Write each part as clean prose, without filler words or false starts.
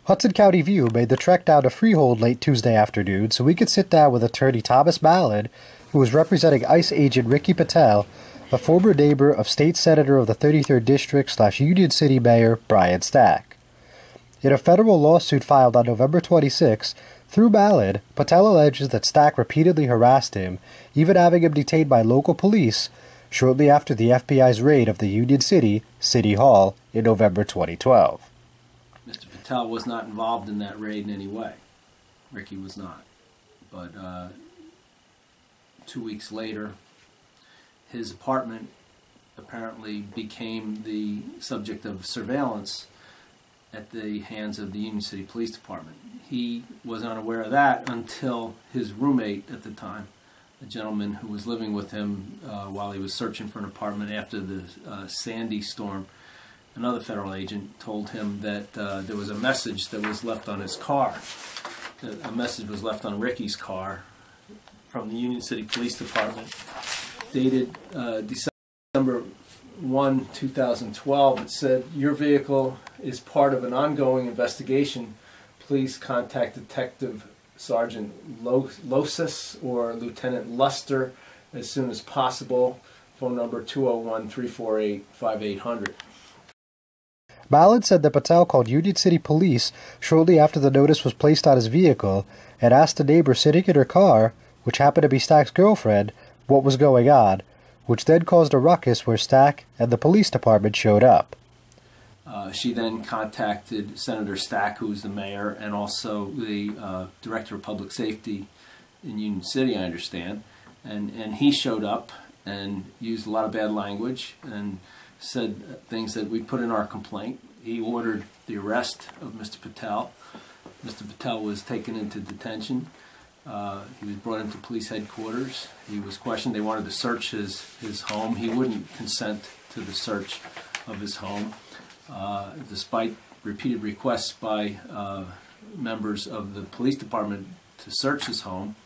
Hudson County View made the trek down to Freehold late Tuesday afternoon so we could sit down with attorney Thomas Mallon, who was representing ICE agent Ricky Patel, a former neighbor of State Senator of the 33rd District / Union City Mayor Brian Stack. In a federal lawsuit filed on November 26, through Mallon, Patel alleges that Stack repeatedly harassed him, even having him detained by local police, shortly after the FBI's raid of the Union City City Hall in November 2012. Mr. Patel was not involved in that raid in any way. Ricky was not. But 2 weeks later, his apartment apparently became the subject of surveillance at the hands of the Union City Police Department. He was unaware of that until his roommate at the time, a gentleman who was living with him while he was searching for an apartment after the Sandy storm, another federal agent told him that there was a message that was left on his car. A message was left on Ricky's car from the Union City Police Department, dated December 1, 2012. It said, "Your vehicle is part of an ongoing investigation. Please contact Detective Sergeant Losas or Lieutenant Luster as soon as possible. Phone number 201-348-5800. Mallon said that Patel called Union City Police shortly after the notice was placed on his vehicle and asked a neighbor sitting in her car, which happened to be Stack's girlfriend, what was going on, which then caused a ruckus where Stack and the police department showed up. She then contacted Senator Stack, who's the mayor, and also the director of public safety in Union City, I understand, and he showed up and used a lot of bad language and said things that we put in our complaint. He ordered the arrest of Mr. Patel. Mr. Patel was taken into detention. He was brought into police headquarters. He was questioned. They wanted to search his home. He wouldn't consent to the search of his home, despite repeated requests by members of the police department to search his home.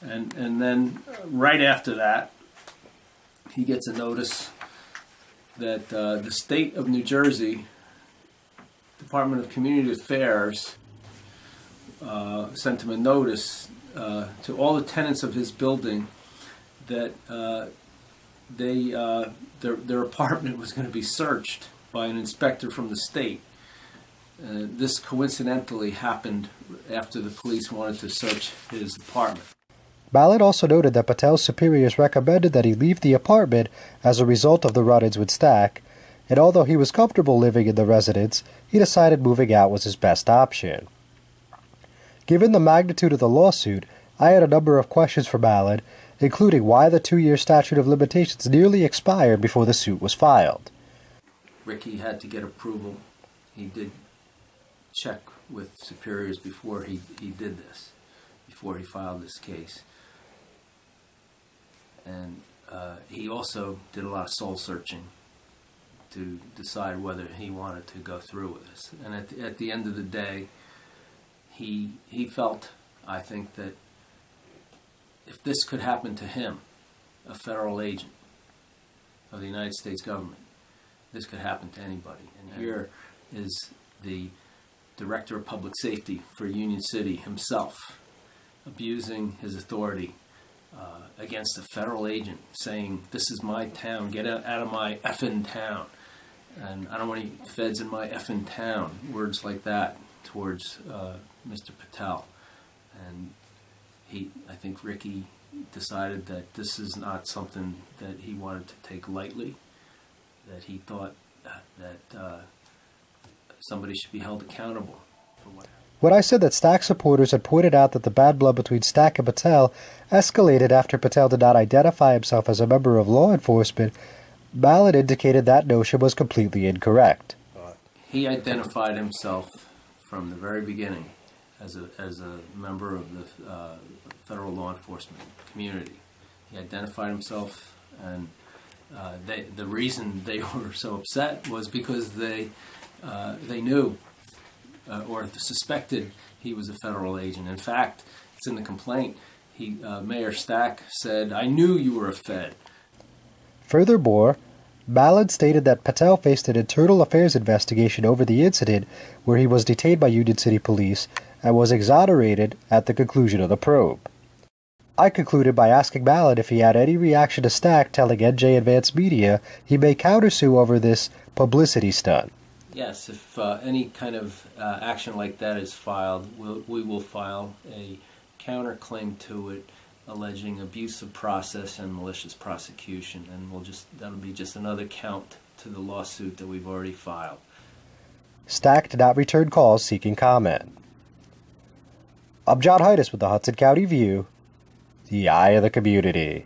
And then right after that, he gets a notice that the state of New Jersey Department of Community Affairs sent him a notice to all the tenants of his building that their apartment was going to be searched by an inspector from the state. This coincidentally happened after the police wanted to search his apartment. Mallon also noted that Patel's superiors recommended that he leave the apartment as a result of the run-ins with Stack, and although he was comfortable living in the residence, he decided moving out was his best option. Given the magnitude of the lawsuit, I had a number of questions for Mallon, including why the 2-year statute of limitations nearly expired before the suit was filed. Ricky had to get approval. He did check with superiors before he did this, before he filed this case. And he also did a lot of soul searching to decide whether he wanted to go through with this. And at the end of the day, he felt, I think, that if this could happen to him, a federal agent of the United States government, this could happen to anybody. And here is the director of public safety for Union City himself abusing his authority against a federal agent, saying, "This is my town, get out of my effing town, and I don't want any feds in my effing town," words like that towards Mr. Patel. And I think Ricky decided that this is not something that he wanted to take lightly, that he thought that somebody should be held accountable for what happened. When I said that Stack supporters had pointed out that the bad blood between Stack and Patel escalated after Patel did not identify himself as a member of law enforcement, Mallon indicated that notion was completely incorrect. He identified himself from the very beginning as a member of the federal law enforcement community. He identified himself, and the reason they were so upset was because they knew or suspected he was a federal agent. In fact, it's in the complaint. Mayor Stack said, "I knew you were a Fed." Furthermore, Mallon stated that Patel faced an internal affairs investigation over the incident where he was detained by Union City Police and was exonerated at the conclusion of the probe. I concluded by asking Mallon if he had any reaction to Stack telling NJ Advanced Media he may countersue over this publicity stunt. Yes, if any kind of action like that is filed, we will file a counterclaim to it alleging abuse of process and malicious prosecution, and that'll be just another count to the lawsuit that we've already filed. Stack did not return calls seeking comment. I'm John Heides with the Hudson County View, the eye of the community.